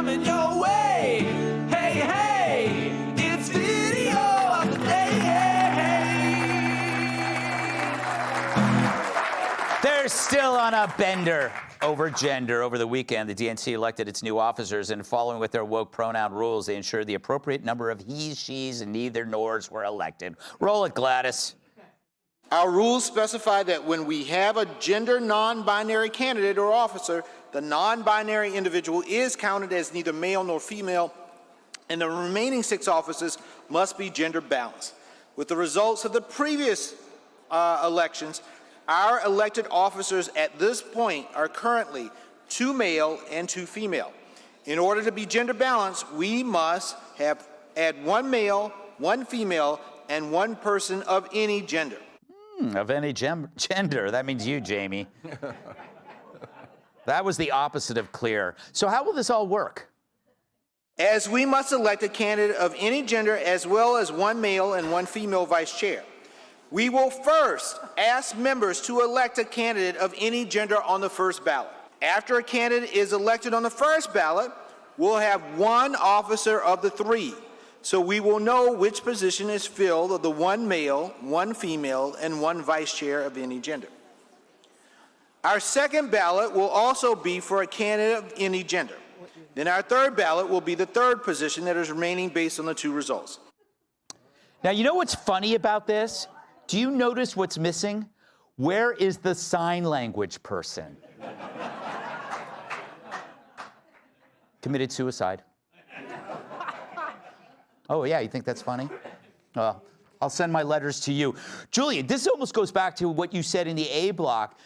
coming your way. Hey, hey, it's video of the day. They're still on a bender over gender. Over the weekend, the DNC elected its new officers, and following with their woke pronoun rules, they ensured the appropriate number of he's, she's, and neither nors were elected. Roll it, Gladys. Our rules specify that when we have a gender non-binary candidate or officer, the non-binary individual is counted as neither male nor female, and the remaining 6 officers must be gender balanced. With the results of the previous elections, our elected officers at this point are currently 2 male and 2 female. In order to be gender balanced, we must add 1 male, 1 female, and 1 person of any gender. Of any gender. That means you, Jamie. That was the opposite of clear. So how will this all work? As we must elect a candidate of any gender as well as 1 male and 1 female vice chair. We will first ask members to elect a candidate of any gender on the first ballot. After a candidate is elected on the first ballot, we'll have 1 officer of the 3. So we will know which position is filled of the 1 male, 1 female, and 1 vice chair of any gender. Our second ballot will also be for a candidate of any gender. Then our third ballot will be the 3rd position that is remaining based on the 2 results. Now, you know what's funny about this? Do you notice what's missing? Where is the sign language person? Committed suicide. Oh, yeah, you think that's funny? Well, I'll send my letters to you. Julia, this almost goes back to what you said in the A block.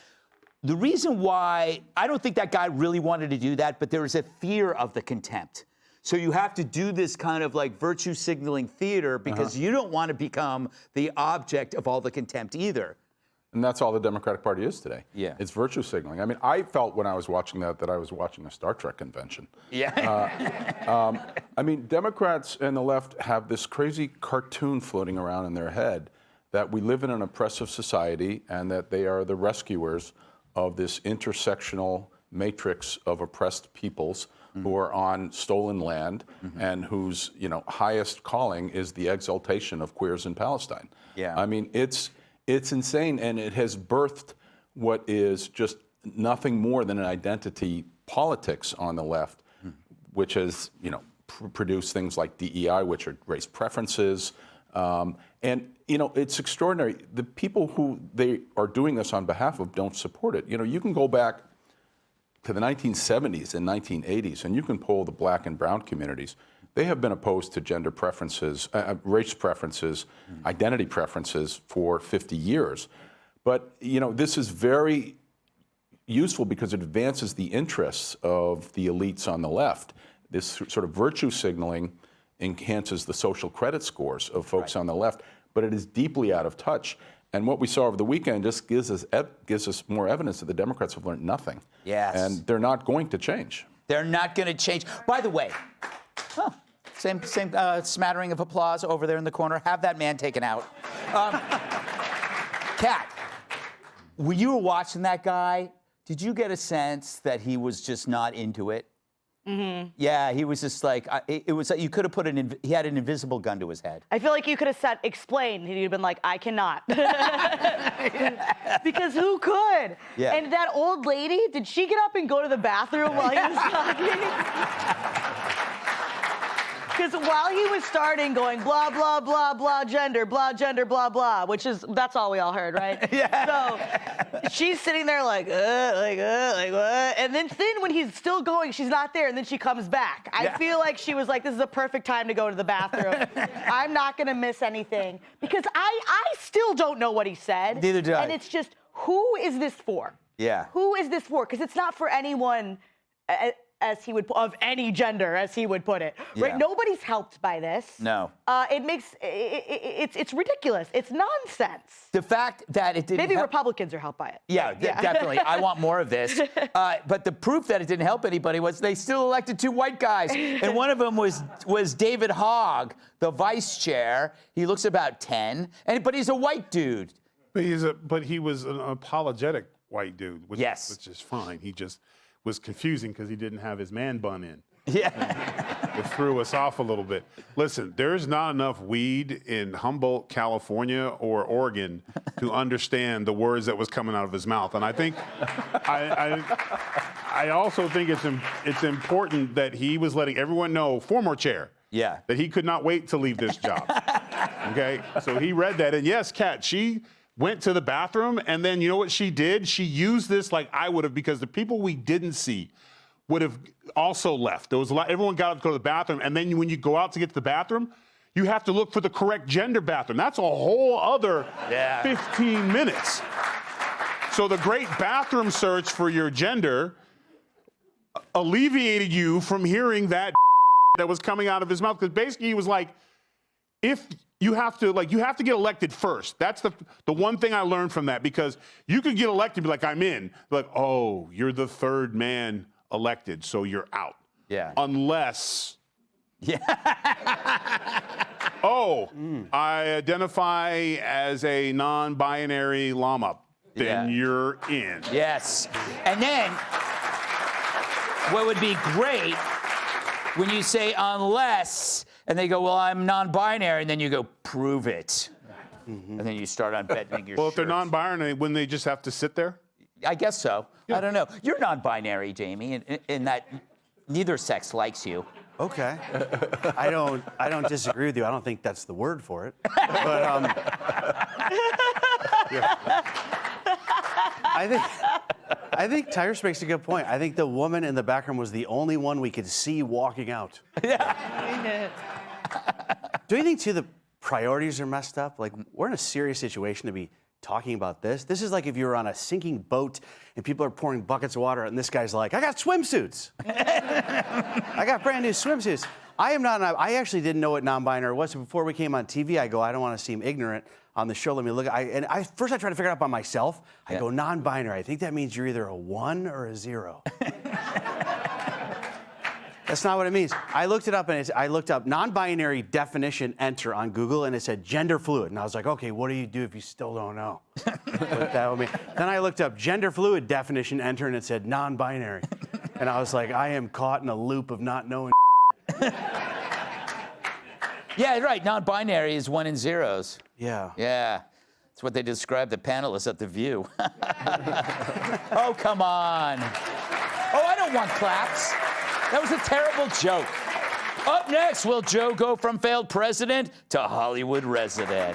The reason why, I don't think that guy really wanted to do that, but there is a fear of the contempt. So you have to do this kind of like virtue signaling theater because you don't want to become the object of all the contempt either. And that's all the Democratic Party is today. Yeah. It's virtue signaling. I mean, I felt when I was watching that I was watching a Star Trek convention. Yeah. I mean, Democrats and the left have this crazy cartoon floating around in their head that we live in an oppressive society and that they are the rescuers of this intersectional matrix of oppressed peoples who are on stolen land and whose, highest calling is the exaltation of queers in Palestine. Yeah. I mean, it's insane, and it has birthed what is just nothing more than an identity politics on the left, which has, produced things like DEI, which are race preferences. And, it's extraordinary. The people who they are doing this on behalf of don't support it. You can go back to the 1970s and 1980s, and you can poll the black and brown communities. They have been opposed to gender preferences, race preferences, identity preferences for 50 years. But, this is very useful because it advances the interests of the elites on the left. This sort of virtue signaling enhances the social credit scores of folks on the left, but it is deeply out of touch. And what we saw over the weekend just gives us more evidence that the Democrats have learned nothing. Yes. And they're not going to change. They're not going to change. By the way, same smattering of applause over there in the corner. Have that man taken out. Kat, when you were watching that guy, did you get a sense that he was just not into it? Mm-hmm. Yeah, he was just like, it was like you could have put he had an invisible gun to his head. I feel like you could have said, explain, and he'd have been like, I cannot. Because who could? Yeah. And that old lady, did she get up and go to the bathroom while he was talking? Because while he was starting going blah, blah, blah, blah, gender, blah, blah, which is, that's all we all heard, right? Yeah. So she's sitting there like what? And then when he's still going, she's not there, and then she comes back. I feel like she was like, this is a perfect time to go to the bathroom. I'm not going to miss anything. Because I still don't know what he said. Neither do I. And it's just, who is this for? Yeah. Who is this for? Because it's not for anyone as he would, of any gender, as he would put it, right? Yeah. Nobody's helped by this. No. It's ridiculous. It's nonsense. The fact that it didn't Maybe Republicans are helped by it. Yeah, definitely. I want more of this. But the proof that it didn't help anybody was they still elected 2 white guys. And one of them was David Hogg, the vice chair. He looks about 10, but he's a white dude. But he was an apologetic white dude, which is fine. He just was confusing because he didn't have his man bun in. Yeah. It threw us off a little bit. Listen, there's not enough weed in Humboldt, California, or Oregon to understand the words that was coming out of his mouth. And I think, I also think it's important that he was letting everyone know, former chair, Yeah. that he could not wait to leave this job. Okay, so he read that, and yes, Kat, she went to the bathroom, and then you know what she did? She used this like I would have, because the people we didn't see would have also left. There was a lot. Everyone got up to go to the bathroom, and then when you go out to get to the bathroom, you have to look for the correct gender bathroom. That's a whole other 15 minutes. So the great bathroom search for your gender alleviated you from hearing that was coming out of his mouth, because basically he was like, if you have to get elected first. That's the one thing I learned from that, because you could get elected and be like, I'm in. Like, oh, you're the third man elected, so you're out. Yeah. Unless, I identify as a non-binary llama, then you're in. Yes. And then, what would be great when you say unless, and they go, well, I'm non-binary, and then you go, prove it. And then you start unbuttoning your Well, if they're shirts. non-binary, wouldn't they just have to sit there? I guess so. I don't know. You're non-binary, Jamie, in that neither sex likes you. Okay. I don't disagree with you. I don't think that's the word for it. But I think Tyrus makes a good point. I think the woman in the background was the only one we could see walking out. Yeah. Do you think too the priorities are messed up? Like, we're in a serious situation to be talking about this. This is like if you were on a sinking boat and people are pouring buckets of water and this guy's like, I got swimsuits. I got brand new swimsuits. I actually didn't know what non-binary was. So before we came on TV, I go, I don't want to seem ignorant on the show. Let me look. First I tried to figure it out by myself. I go, non-binary. I think that means you're either a 1 or a 0. That's not what it means. I looked it up, and I looked up non-binary definition, enter on Google, and it said gender fluid. And I was like, okay, what do you do if you still don't know what that would mean? Then I looked up gender fluid definition, enter, and it said non-binary. And I was like, I am caught in a loop of not knowing. Yeah, right. Non-binary is 1 and 0s. Yeah. Yeah. That's what they described the panelists at The View. Oh, come on. Oh, I don't want claps. That was a terrible joke. Up next, will Joe go from failed president to Hollywood resident?